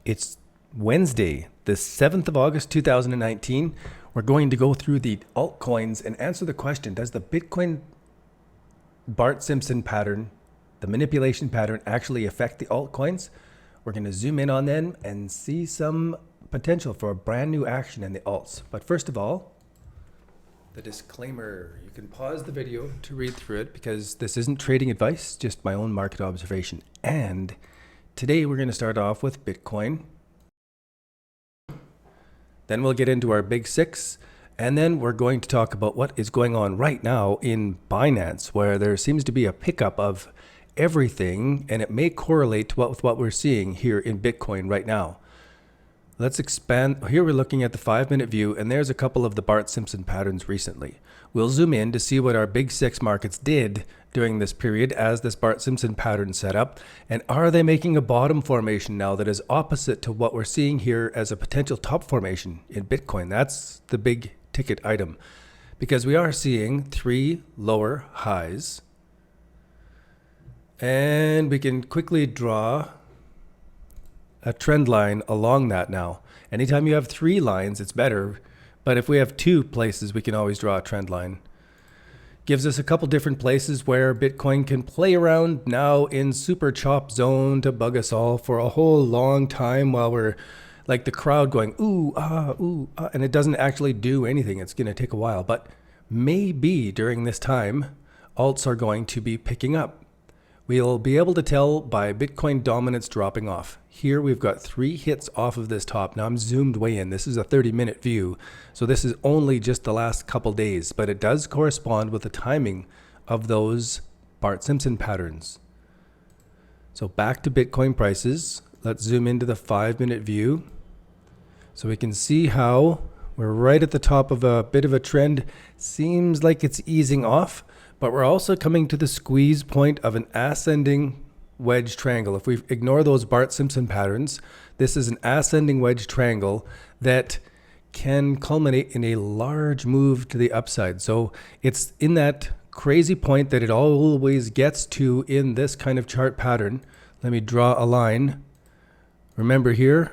It's Wednesday, the 7th of August, 2019. We're going to go through the altcoins and answer the question, does the Bitcoin BART Simpson pattern, the manipulation pattern, actually affect the altcoins? We're going to zoom in on them and see some potential for a brand new action in the alts. But first of all, the disclaimer. You can pause the video to read through it because this isn't trading advice, just my own market observation. And today we're going to start off with Bitcoin. Then we'll get into our big six. And then we're going to talk about what is going on right now in Binance, where there seems to be a pickup of everything, and it may correlate with what we're seeing here in Bitcoin right now. Let's expand. Here we're looking at the 5-minute view, and there's a couple of the BART Simpson patterns recently. We'll zoom in to see what our big six markets did during this period as this BART Simpson pattern set up, and are they making a bottom formation now that is opposite to what we're seeing here as a potential top formation in Bitcoin? That's the big ticket item, because we are seeing 3 lower highs, and we can quickly draw a trend line along that now. Anytime you have 3 lines, it's better. But if we have 2 places, we can always draw a trend line. Gives us a couple different places where Bitcoin can play around now in super chop zone to bug us all for a whole long time while we're like the crowd going, ooh, ah, and it doesn't actually do anything. It's going to take a while. But maybe during this time, alts are going to be picking up. We'll be able to tell by Bitcoin dominance dropping off. Here we've got 3 hits off of this top. Now I'm zoomed way in. This is a 30-minute view. So this is only just the last couple days, but it does correspond with the timing of those BART Simpson patterns. So back to Bitcoin prices. Let's zoom into the 5-minute view. So we can see how we're right at the top of a bit of a trend. Seems like it's easing off. But we're also coming to the squeeze point of an ascending wedge triangle. If we ignore those BART Simpson patterns, this is an ascending wedge triangle that can culminate in a large move to the upside. So it's in that crazy point that it always gets to in this kind of chart pattern. Let me draw a line. Remember here.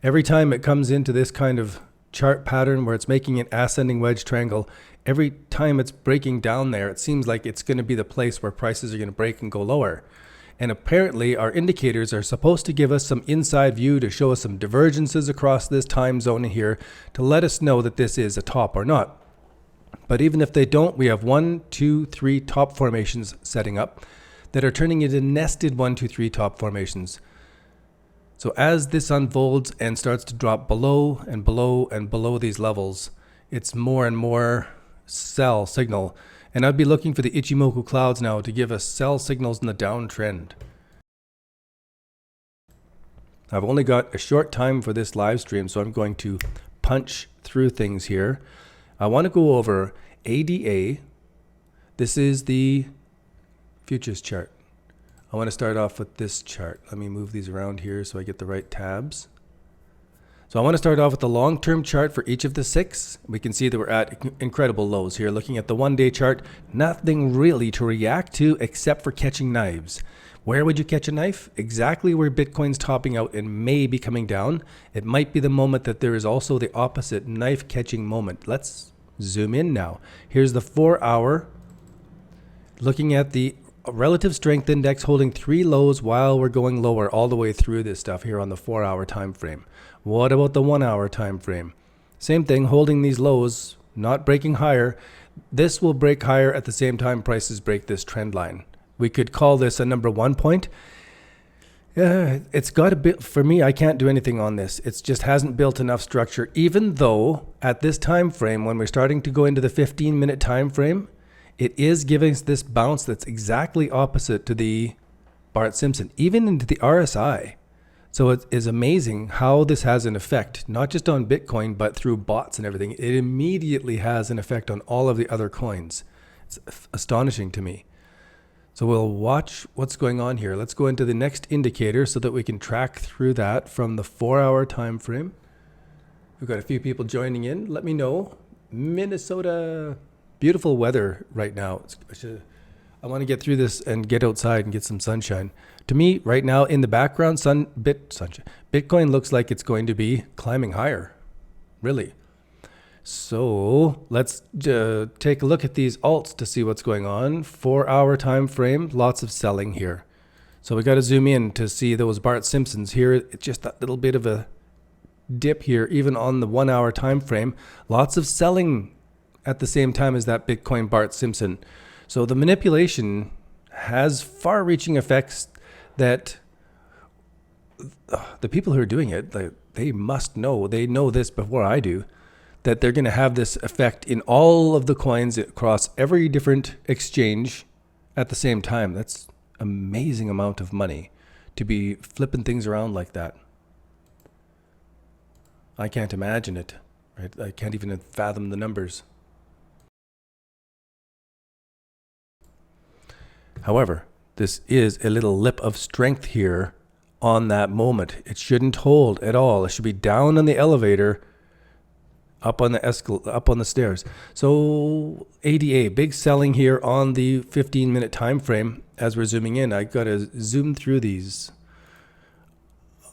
Every time it comes into this kind of chart pattern where it's making an ascending wedge triangle, every time it's breaking down there, it seems like it's going to be the place where prices are going to break and go lower. And apparently our indicators are supposed to give us some inside view to show us some divergences across this time zone here to let us know that this is a top or not. But even if they don't, we have 1, 2, 3 top formations setting up that are turning into nested 1, 2, 3 top formations. So as this unfolds and starts to drop below and below and below these levels, it's more and more sell signal. And I'd be looking for the Ichimoku Clouds now to give us sell signals in the downtrend. I've only got a short time for this live stream, so I'm going to punch through things here. I want to go over ADA. This is the futures chart. I want to start off with this chart. Let me move these around here so I get the right tabs. So I want to start off with the long-term chart for each of the 6. We can see that we're at incredible lows here. Looking at the 1-day chart, nothing really to react to except for catching knives. Where would you catch a knife? Exactly where Bitcoin's topping out and may be coming down. It might be the moment that there is also the opposite knife-catching moment. Let's zoom in now. Here's the 4-hour. Looking at the relative strength index holding 3 lows while we're going lower all the way through this stuff here on the 4-hour time frame. What about the 1-hour time frame? Same thing, holding these lows, not breaking higher. This will break higher at the same time prices break this trend line. We could call this a number 1 point. It's got a bit, for me, I can't do anything on this. It just hasn't built enough structure, even though at this time frame, when we're starting to go into the 15-minute time frame, it is giving us this bounce that's exactly opposite to the BART Simpson, even into the RSI. So it is amazing how this has an effect, not just on Bitcoin, but through bots and everything. It immediately has an effect on all of the other coins. It's astonishing to me. So we'll watch what's going on here. Let's go into the next indicator so that we can track through that from the 4-hour time frame. We've got a few people joining in. Let me know. Minnesota. Beautiful weather right now. I want to get through this and get outside and get some sunshine. To me, right now in the background, Bitcoin looks like it's going to be climbing higher, really. So let's take a look at these alts to see what's going on. 4-hour time frame, lots of selling here. So we got to zoom in to see those BART Simpsons here. It's just that little bit of a dip here, even on the 1-hour time frame. Lots of selling at the same time as that Bitcoin BART Simpson. So the manipulation has far-reaching effects that the people who are doing it, they must know. They know this before I do, that they're going to have this effect in all of the coins across every different exchange at the same time. That's amazing amount of money to be flipping things around like that. I can't imagine it, right? I can't even fathom the numbers. However, this is a little lip of strength here on that moment. It shouldn't hold at all. It should be down on the elevator, up on the stairs. So ADA, big selling here on the 15-minute time frame. As we're zooming in, I got to zoom through these.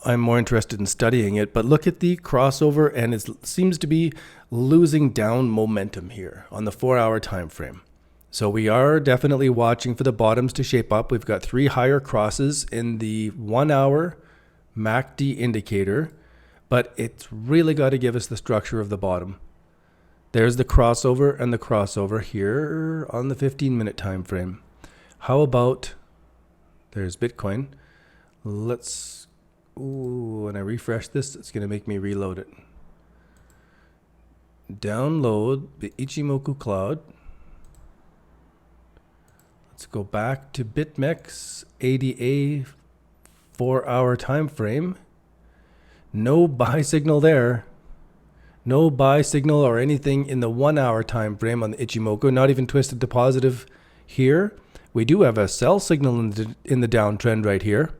I'm more interested in studying it, but look at the crossover, and it seems to be losing down momentum here on the 4-hour time frame. So we are definitely watching for the bottoms to shape up. We've got 3 higher crosses in the 1-hour MACD indicator, but it's really got to give us the structure of the bottom. There's the crossover and the crossover here on the 15-minute time frame. How about, there's Bitcoin. When I refresh this, it's going to make me reload it. Download the Ichimoku Cloud. Let's go back to BitMEX, ADA 4-hour time frame. No buy signal there. No buy signal or anything in the 1-hour time frame on the Ichimoku, not even twisted to positive here. We do have a sell signal in the downtrend right here.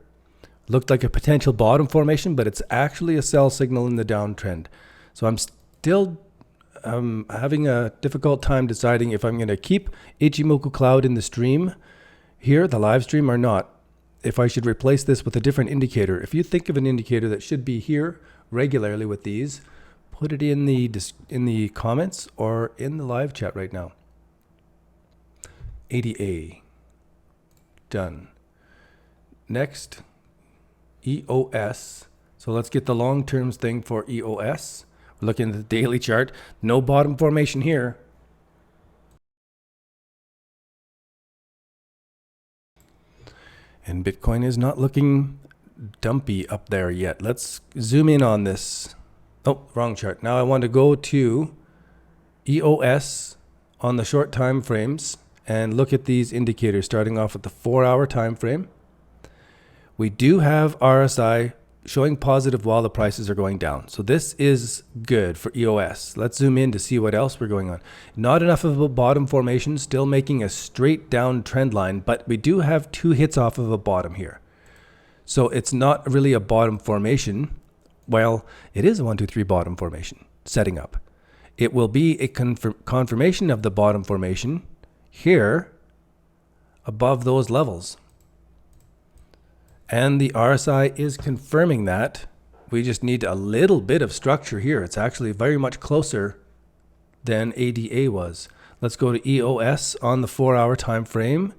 Looked like a potential bottom formation, but it's actually a sell signal in the downtrend. So I'm still having a difficult time deciding if I'm going to keep Ichimoku Cloud in the stream here, the live stream, or not. If I should replace this with a different indicator. If you think of an indicator that should be here regularly with these, put it in the comments or in the live chat right now. ADA. Done. Next, EOS. So let's get the long-term thing for EOS. We're looking at the daily chart. No bottom formation here. And Bitcoin is not looking dumpy up there yet. Let's zoom in on this. Oh, wrong chart. Now I want to go to EOS on the short time frames and look at these indicators, starting off with the 4-hour time frame. We do have RSI showing positive while the prices are going down. So this is good for EOS. Let's zoom in to see what else we're going on. Not enough of a bottom formation, still making a straight down trend line, but we do have 2 hits off of a bottom here. So it's not really a bottom formation. Well, it is a 1, 2, 3 bottom formation setting up. It will be a confirmation of the bottom formation here above those levels. And the RSI is confirming that. We just need a little bit of structure here. It's actually very much closer than ADA was. Let's go to EOS on the 4-hour time frame.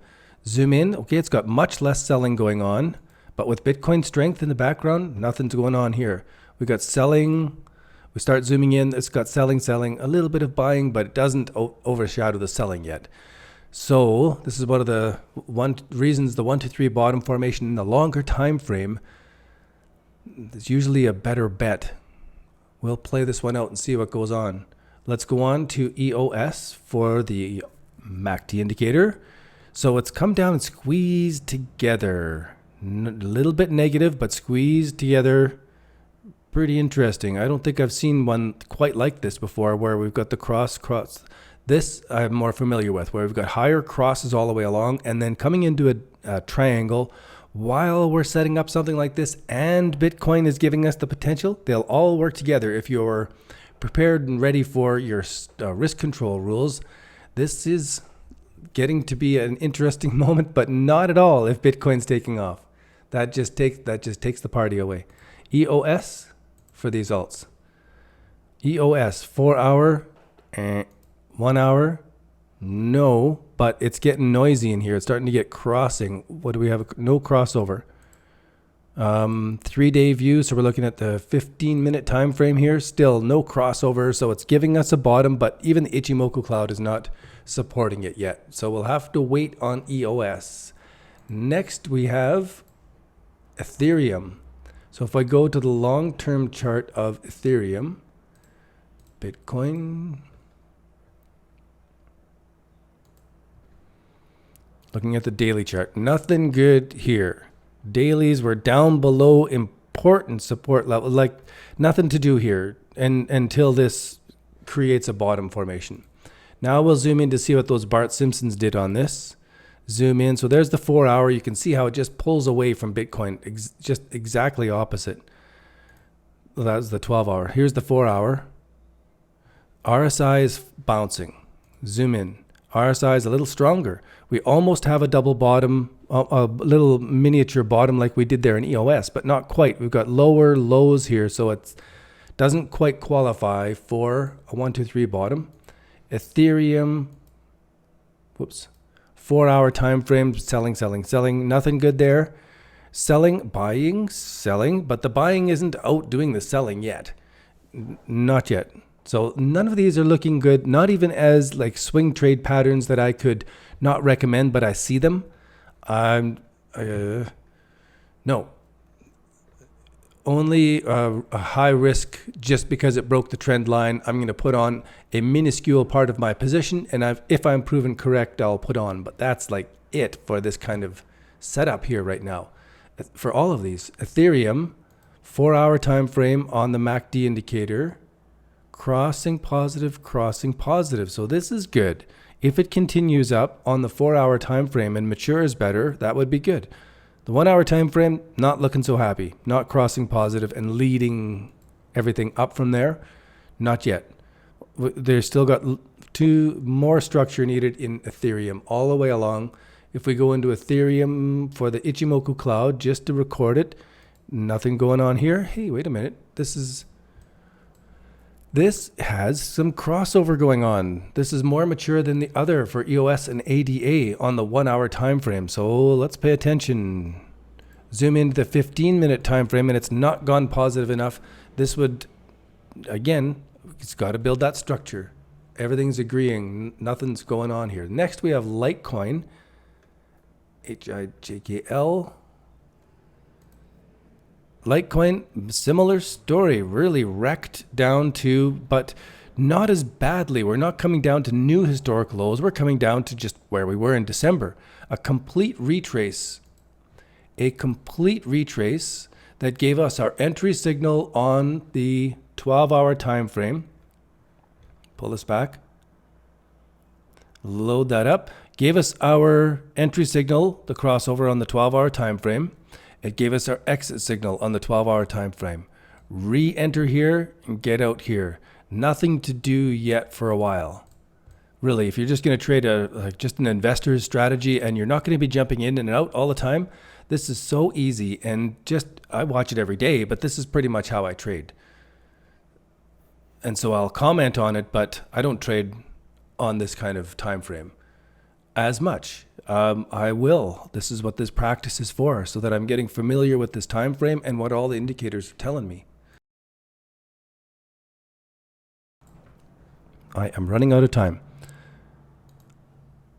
Zoom in. Okay, it's got much less selling going on, but with Bitcoin strength in the background, nothing's going on here. We got selling. We start zooming in. It's got selling, a little bit of buying, but it doesn't overshadow the selling yet. So this is one of the reasons the 1, 2, 3 bottom formation in the longer time frame is usually a better bet. We'll play this one out and see what goes on. Let's go on to EOS for the MACD indicator. So it's come down and squeezed together. A little bit negative, but squeezed together. Pretty interesting. I don't think I've seen one quite like this before, where we've got the cross. This I'm more familiar with, where we've got higher crosses all the way along and then coming into a triangle while we're setting up something like this, and Bitcoin is giving us the potential. They'll all work together if you're prepared and ready for your risk control rules. This is getting to be an interesting moment, but not at all if Bitcoin's taking off. That just takes the party away. EOS for these alts. EOS 4 hour, 1 hour, no, but it's getting noisy in here. It's starting to get crossing. What do we have? No crossover. 3-day view, so we're looking at the 15-minute time frame here. Still no crossover, so it's giving us a bottom, but even the Ichimoku Cloud is not supporting it yet. So we'll have to wait on EOS. Next we have Ethereum. So if I go to the long-term chart of Ethereum, Bitcoin, looking at the daily chart, nothing good here. Dailies were down below important support level, like nothing to do here and until this creates a bottom formation. Now we'll zoom in to see what those BART Simpsons did on this. Zoom in. So there's the 4 hour. You can see how it just pulls away from Bitcoin, just exactly opposite. Well, that was the 12 hour. Here's the 4 hour. RSI is bouncing. Zoom in. RSI is a little stronger. We almost have a double bottom, a little miniature bottom like we did there in EOS, but not quite. We've got lower lows here, so it doesn't quite qualify for a 1, 2, 3 bottom. Ethereum, 4 hour time frame, selling, selling, selling. Nothing good there. Selling, buying, selling, but the buying isn't outdoing the selling yet. Not yet. So none of these are looking good, not even as like swing trade patterns that I could not recommend, but I see them. No. Only a high risk just because it broke the trend line. I'm going to put on a minuscule part of my position, and if I'm proven correct, I'll put on. But that's like it for this kind of setup here right now. For all of these, Ethereum, 4 hour time frame on the MACD indicator. Crossing positive, crossing positive. So this is good. If it continues up on the 4 hour time frame and matures better, that would be good. The 1 hour time frame, not looking so happy. Not crossing positive and leading everything up from there. Not yet. There's still got more structure needed in Ethereum all the way along. If we go into Ethereum for the Ichimoku Cloud, just to record it, nothing going on here. Hey, wait a minute. This has some crossover going on. This is more mature than the other for EOS and ADA on the 1 hour time frame. So let's pay attention. Zoom into the 15-minute time frame, and it's not gone positive enough. This would, again, it's got to build that structure. Everything's agreeing. Nothing's going on here. Next, we have Litecoin, HIJKL. Litecoin, similar story, really wrecked down to, but not as badly. We're not coming down to new historic lows. We're coming down to just where we were in December. A complete retrace that gave us our entry signal on the 12-hour time frame. Pull this back. Load that up. Gave us our entry signal, the crossover on the 12-hour time frame. It gave us our exit signal on the 12-hour time frame. Re-enter here and get out here. Nothing to do yet for a while. Really, if you're just going to trade just an investor's strategy and you're not going to be jumping in and out all the time, this is so easy. And I watch it every day, but this is pretty much how I trade. And so I'll comment on it, but I don't trade on this kind of time frame as much. I will. This is what this practice is for, so that I'm getting familiar with this time frame and what all the indicators are telling me. I am running out of time.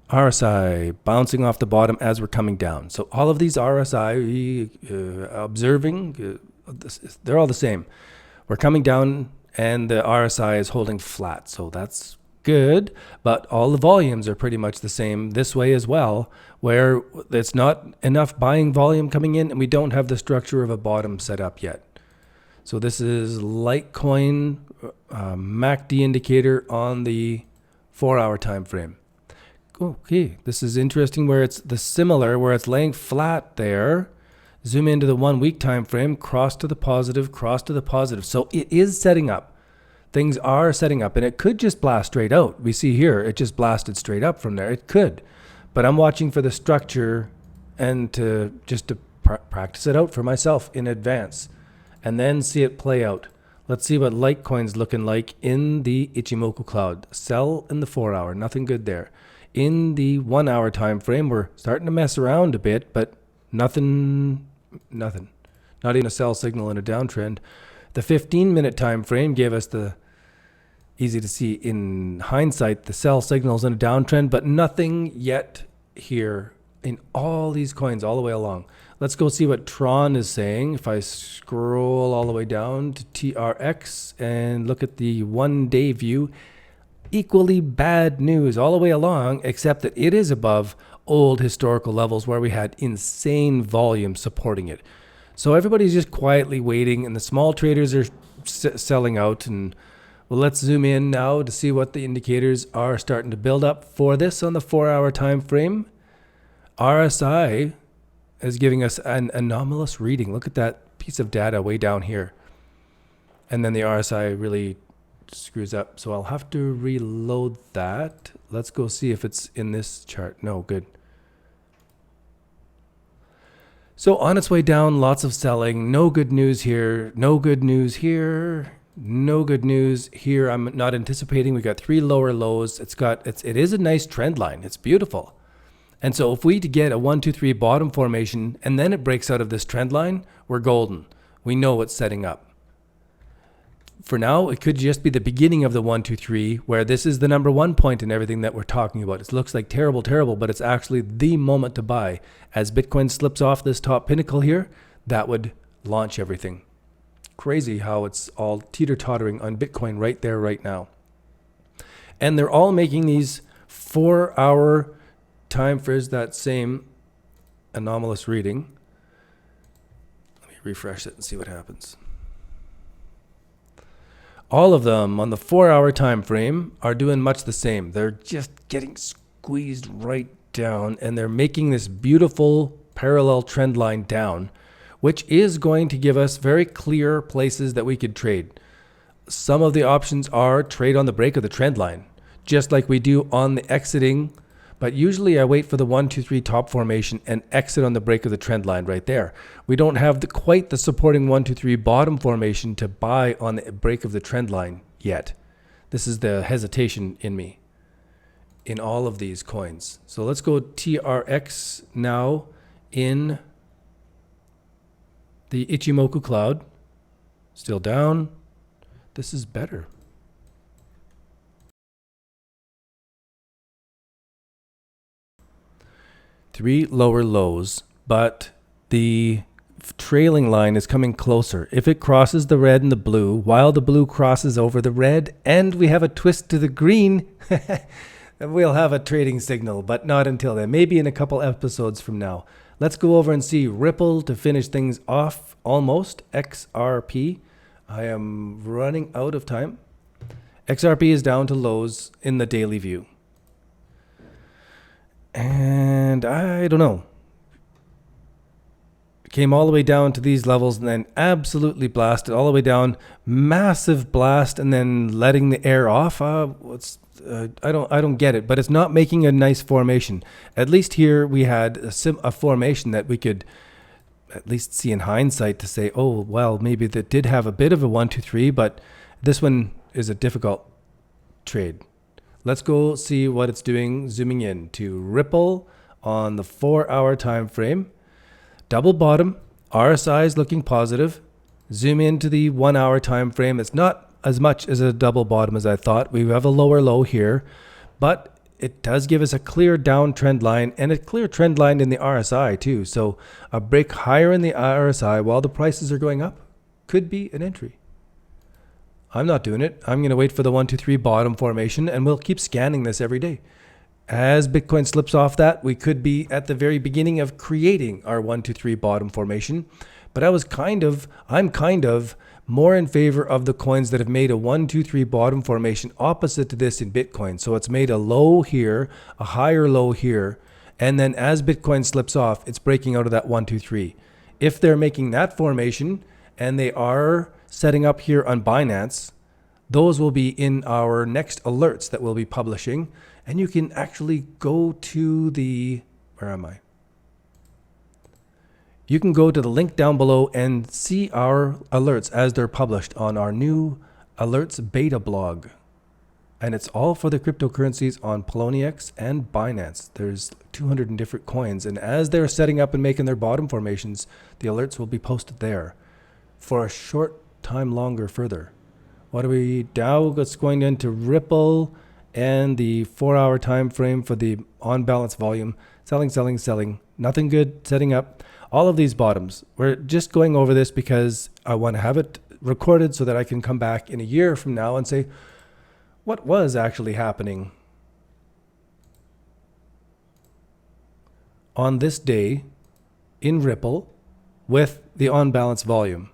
RSI bouncing off the bottom as we're coming down. So all of these RSI observing, they're all the same. We're coming down and the RSI is holding flat. So that's good, but all the volumes are pretty much the same this way as well, where it's not enough buying volume coming in and we don't have the structure of a bottom set up yet. So this is Litecoin MACD indicator on the 4-hour time frame. Okay, this is interesting where it's where it's laying flat there. Zoom into the 1 week time frame, cross to the positive, cross to the positive. So it is setting up. things are setting up, and it could just blast straight out. We see here, it just blasted straight up from there. It could, but I'm watching for the structure and to practice it out for myself in advance and then see it play out. Let's see what Litecoin's looking like in the Ichimoku Cloud. Sell in the 4 hour, nothing good there. In the 1 hour time frame, we're starting to mess around a bit, but nothing. Not even a sell signal in a downtrend. The 15-minute time frame gave us the, easy to see in hindsight, the sell signals in a downtrend, but nothing yet here in all these coins all the way along. Let's go see what Tron is saying. If I scroll all the way down to TRX and look at the 1 day view, equally bad news all the way along, except that it is above old historical levels where we had insane volume supporting it. So everybody's just quietly waiting, and the small traders are selling out. And well, let's zoom in now to see what the indicators are starting to build up for this on the 4 hour time frame. RSI is giving us an anomalous reading. Look at that piece of data way down here. And then the RSI really screws up. So I'll have to reload that. Let's go see if it's in this chart. No, good. So on its way down, lots of selling. No good news here. No good news here. No good news here. I'm not anticipating. We got 3 lower lows. It is a nice trend line. It's beautiful. And so if we get a 1, 2, 3 bottom formation and then it breaks out of this trend line, we're golden. We know what's setting up. For now, it could just be the beginning of the 1, 2, 3, where this is the number 1 point in everything that we're talking about. It looks like terrible, but it's actually the moment to buy. As Bitcoin slips off this top pinnacle here, that would launch everything. Crazy how it's all teeter-tottering on Bitcoin right there, right now. And they're all making these 4 hour time for that same anomalous reading. Let me refresh it and see what happens. All of them on the 4 hour time frame are doing much the same. They're just getting squeezed right down, and they're making this beautiful parallel trend line down, which is going to give us very clear places that we could trade. Some of the options are trade on the break of the trend line, just like we do on the exiting. But usually I wait for the 1, 2, 3 top formation and exit on the break of the trend line right there. We don't have quite the supporting 1, 2, 3 bottom formation to buy on the break of the trend line yet. This is the hesitation in me in all of these coins. So let's go TRX now in the Ichimoku Cloud. Still down. This is better. Three lower lows, but the trailing line is coming closer. If it crosses the red and the blue, while the blue crosses over the red, and we have a twist to the green, we'll have a trading signal, but not until then. Maybe in a couple episodes from now. Let's go over and see Ripple to finish things off almost. XRP. I am running out of time. XRP is down to lows in the daily view. And I don't know. It came all the way down to these levels and then absolutely blasted all the way down. Massive blast and then letting the air off. I don't get it, but it's not making a nice formation. At least here we had a formation that we could at least see in hindsight to say, oh, well, maybe that did have a bit of a 1, 2, 3, but this one is a difficult trade. Let's go see what it's doing, zooming in to Ripple on the 4 hour time frame. Double bottom, RSI is looking positive. Zoom into the 1 hour time frame. It's not as much as a double bottom as I thought. We have a lower low here, but it does give us a clear downtrend line and a clear trend line in the RSI too. So a break higher in the RSI while the prices are going up could be an entry. I'm not doing it. I'm going to wait for the 1, 2, 3 bottom formation, and we'll keep scanning this every day. As Bitcoin slips off that, we could be at the very beginning of creating our 1, 2, 3 bottom formation. But I'm kind of more in favor of the coins that have made a 1, 2, 3 bottom formation opposite to this in Bitcoin. So it's made a low here, a higher low here, and then as Bitcoin slips off, it's breaking out of that 1, 2, 3. If they're making that formation and they are setting up here on Binance, Those will be in our next alerts that we'll be publishing. And you can actually go to the, where am I? You can go to the link down below and see our alerts as they're published on our new alerts beta blog. And it's all for the cryptocurrencies on Poloniex and Binance. There's 200 different coins. And as they're setting up and making their bottom formations, the alerts will be posted there for a short time longer further. What are we now? It's going into Ripple and the 4-hour time frame for the on balance volume. Selling, selling, selling. Nothing good setting up. All of these bottoms. We're just going over this because I want to have it recorded so that I can come back in a year from now and say, what was actually happening on this day in Ripple with the on balance volume?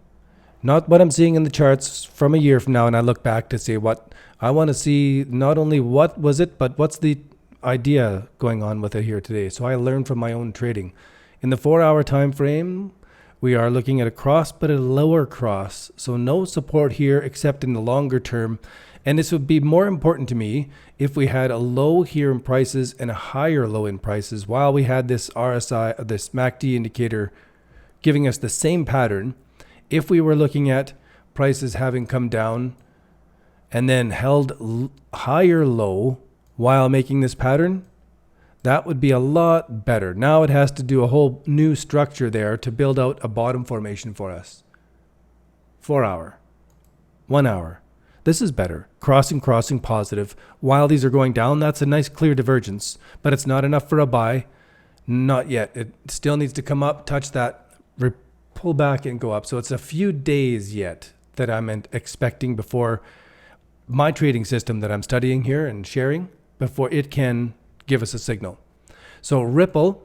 Not what I'm seeing in the charts from a year from now, and I look back to say what I want to see, not only what was it, but what's the idea going on with it here today. So I learned from my own trading. In the 4-hour time frame, we are looking at a cross, but a lower cross. So no support here except in the longer term. And this would be more important to me if we had a low here in prices and a higher low in prices while we had this RSI, this MACD indicator giving us the same pattern. If we were looking at prices having come down and then held higher low while making this pattern, that would be a lot better. Now it has to do a whole new structure there to build out a bottom formation for us. 4-hour, 1 hour. This is better. Crossing, crossing, positive. While these are going down, that's a nice clear divergence, but it's not enough for a buy. Not yet. It still needs to come up, touch that, pull back and go up. So it's a few days yet that I'm expecting before my trading system that I'm studying here and sharing, before it can give us a signal. So Ripple,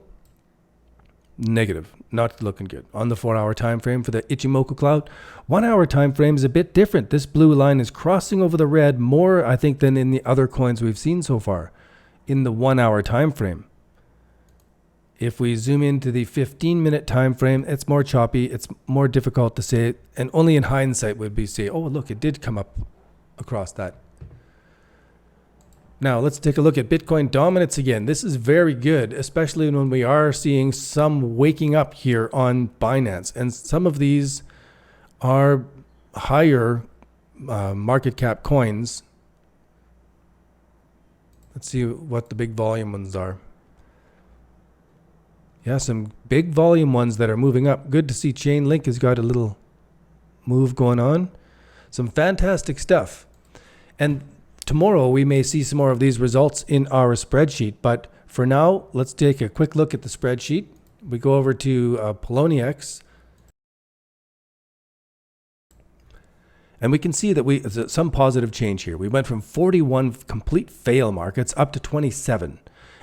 negative, not looking good on the 4-hour time frame for the Ichimoku Cloud. 1-hour time frame is a bit different. This blue line is crossing over the red more, I think, than in the other coins we've seen so far in the 1-hour time frame. If we zoom into the 15-minute time frame, it's more choppy, it's more difficult to say, and only in hindsight would we say, oh look, it did come up across that. Now let's take a look at Bitcoin dominance again. This is very good, especially when we are seeing some waking up here on Binance. And some of these are higher market cap coins. Let's see what the big volume ones are. Yeah, some big volume ones that are moving up. Good to see Chainlink has got a little move going on. Some fantastic stuff. And tomorrow we may see some more of these results in our spreadsheet, but for now, let's take a quick look at the spreadsheet. We go over to Poloniex, and we can see that some positive change here. We went from 41 complete fail markets up to 27,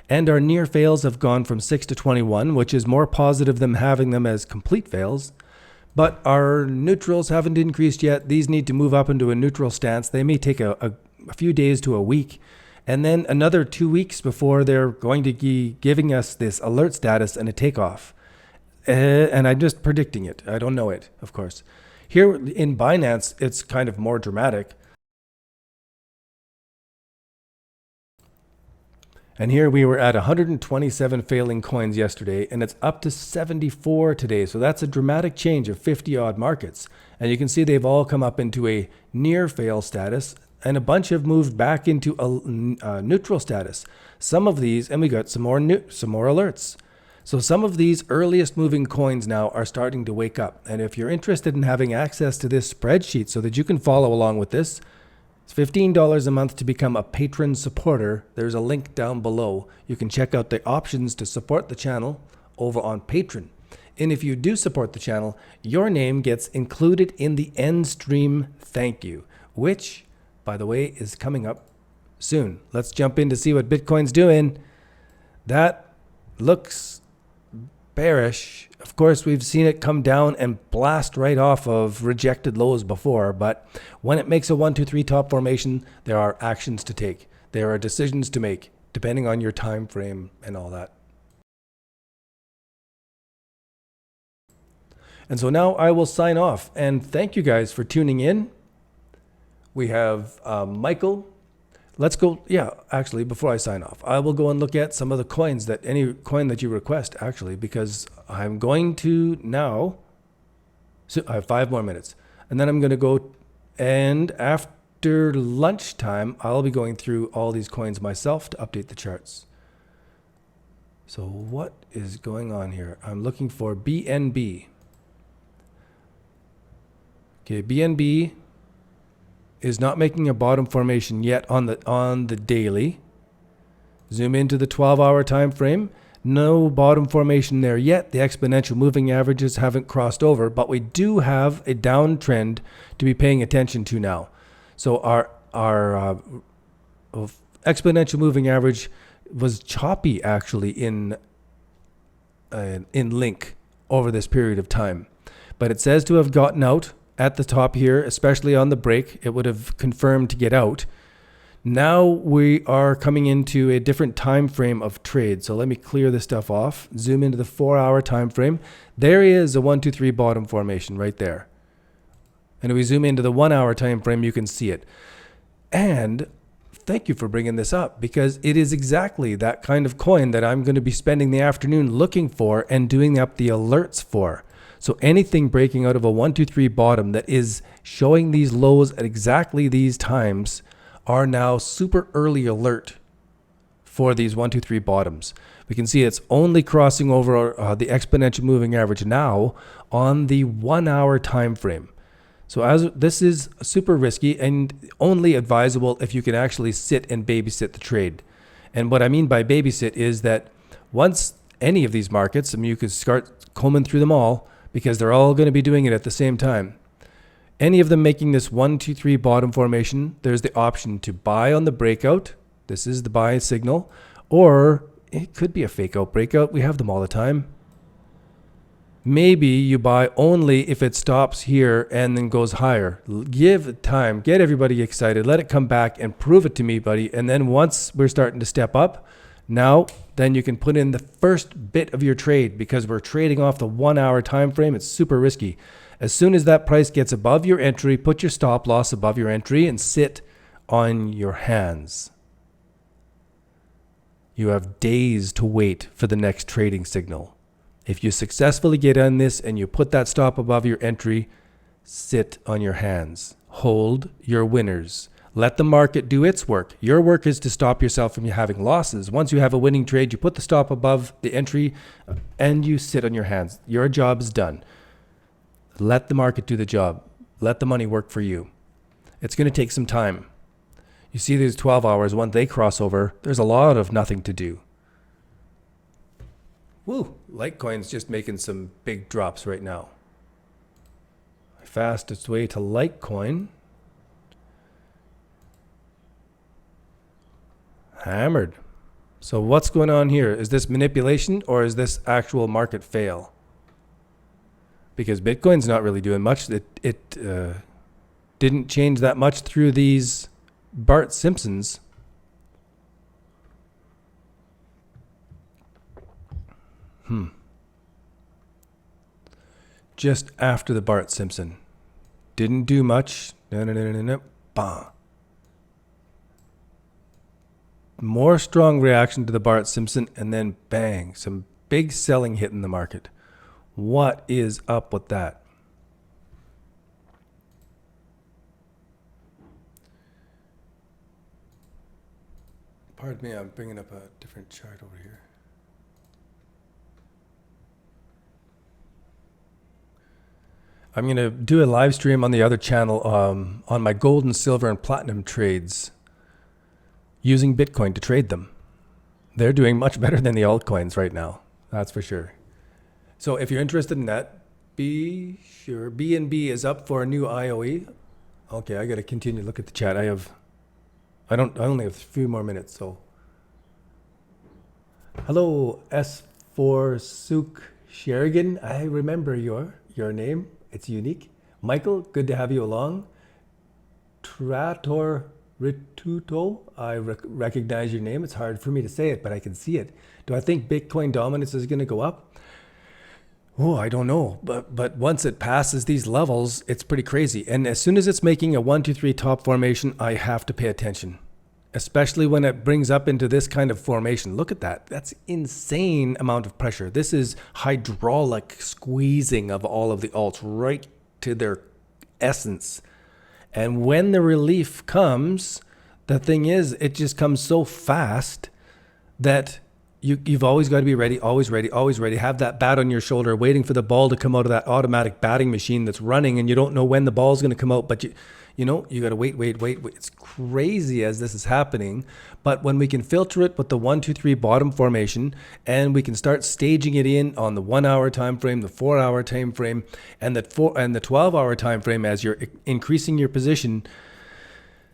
and our near fails have gone from 6 to 21, which is more positive than having them as complete fails. But our neutrals haven't increased yet. These need to move up into a neutral stance. They may take a few days to a week, and then another 2 weeks before they're going to be giving us this alert status and a takeoff. And I'm just predicting it. I don't know it, of course. Here in Binance, it's kind of more dramatic. And here we were at 127 failing coins yesterday, and it's up to 74 today. So that's a dramatic change of 50 odd markets. And you can see they've all come up into a near fail status, and a bunch have moved back into a neutral status. Some of these, and we got some more alerts. So some of these earliest moving coins now are starting to wake up. And if you're interested in having access to this spreadsheet so that you can follow along with this, it's $15 a month to become a patron supporter. There's a link down below. You can check out the options to support the channel over on Patreon. And if you do support the channel, your name gets included in the end stream thank you, which, by the way, is coming up soon. Let's jump in to see what Bitcoin's doing. That looks bearish. Of course, we've seen it come down and blast right off of rejected lows before, but when it makes a 1, 2, 3 top formation, there are actions to take. There are decisions to make, depending on your time frame and all that. And so now I will sign off, and thank you guys for tuning in. We have Michael. Let's go. Yeah, actually, before I sign off, I will go and look at some of the coins that any coin that you request, actually, because I'm going to now. So I have 5 more minutes, and then I'm going to go, and after lunchtime, I'll be going through all these coins myself to update the charts. So what is going on here? I'm looking for BNB. Okay, BNB is not making a bottom formation yet on the daily. Zoom into the 12-hour time frame. No bottom formation there yet. The exponential moving averages haven't crossed over, but we do have a downtrend to be paying attention to now. So our exponential moving average was choppy actually in Link over this period of time, but it says to have gotten out at the top here, especially on the break. It would have confirmed to get out. Now we are coming into a different time frame of trade. So let me clear this stuff off. Zoom into the 4-hour time frame. There is a 1, 2, 3 bottom formation right there. And if we zoom into the 1-hour time frame, you can see it. And thank you for bringing this up, because it is exactly that kind of coin that I'm going to be spending the afternoon looking for and doing up the alerts for. So anything breaking out of a 1, 2, 3 bottom that is showing these lows at exactly these times are now super early alert for these 1, 2, 3 bottoms. We can see it's only crossing over the exponential moving average now on the 1-hour time frame. So as this is super risky and only advisable if you can actually sit and babysit the trade. And what I mean by babysit is that once any of these markets, I mean, you could start combing through them all, because they're all going to be doing it at the same time. Any of them making this 1, 2, 3 bottom formation, there's the option to buy on the breakout. This is the buy signal. Or it could be a fake out breakout. We have them all the time. Maybe you buy only if it stops here and then goes higher. Give it time. Get everybody excited. Let it come back and prove it to me, buddy. And then once we're starting to step up, now, then you can put in the first bit of your trade, because we're trading off the 1-hour time frame. It's super risky. As soon as that price gets above your entry, put your stop loss above your entry and sit on your hands. You have days to wait for the next trading signal. If you successfully get on this and you put that stop above your entry, sit on your hands. Hold your winners. Let the market do its work. Your work is to stop yourself from having losses. Once you have a winning trade, you put the stop above the entry and you sit on your hands. Your job is done. Let the market do the job. Let the money work for you. It's going to take some time. You see these 12 hours, when they cross over, there's a lot of nothing to do. Woo, Litecoin's just making some big drops right now. Fastest way to Litecoin. Hammered. So what's going on here? Is this manipulation or is this actual market fail? Because Bitcoin's not really doing much. It didn't change that much through these BART Simpsons. Just after the BART Simpson. Didn't do much. No. Bah. More strong reaction to the BART Simpson, and then bang, some big selling hit in the market. What is up with that? Pardon me, I'm bringing up a different chart over here. I'm going to do a live stream on the other channel on my gold and silver and platinum trades, using Bitcoin to trade them. They're doing much better than the altcoins right now. That's for sure. So if you're interested in that, be sure. BNB is up for a new IOE. Okay, I got to continue to look at the chat. I only have a few more minutes, so. Hello, S4 Suk Sherigan. I remember your name. It's unique. Michael, good to have you along. Trator Rituto, I recognize your name. It's hard for me to say it, but I can see it. Do I think Bitcoin dominance is going to go up? Oh, I don't know. But once it passes these levels, it's pretty crazy. And as soon as it's making a 1, 2, 3 top formation, I have to pay attention. Especially when it brings up into this kind of formation. Look at that. That's insane amount of pressure. This is hydraulic squeezing of all of the alts right to their essence. And when the relief comes, the thing is, it just comes so fast that you've always got to be ready, always ready, always ready. Have that bat on your shoulder, waiting for the ball to come out of that automatic batting machine that's running, and you don't know when the ball's going to come out, but you got to wait. It's crazy as this is happening. But when we can filter it with the 1, 2, 3 bottom formation, and we can start staging it in on the 1 hour time frame, the 4 hour time frame, and the 12-hour time frame as you're increasing your position,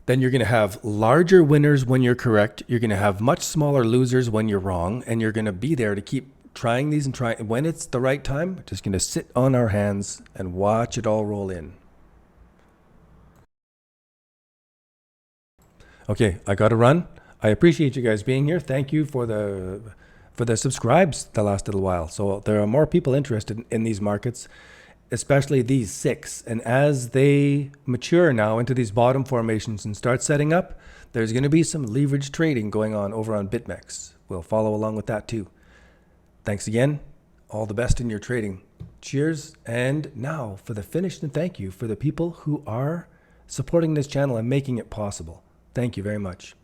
then you're going to have larger winners when you're correct. You're going to have much smaller losers when you're wrong, and you're going to be there to keep trying these and trying. When it's the right time, we're just going to sit on our hands and watch it all roll in. Okay, I got to run. I appreciate you guys being here. Thank you for the subscribes the last little while. So there are more people interested in these markets, especially these 6. And as they mature now into these bottom formations and start setting up, there's going to be some leverage trading going on over on BitMEX. We'll follow along with that too. Thanks again. All the best in your trading. Cheers. And now for the finish, and thank you for the people who are supporting this channel and making it possible. Thank you very much.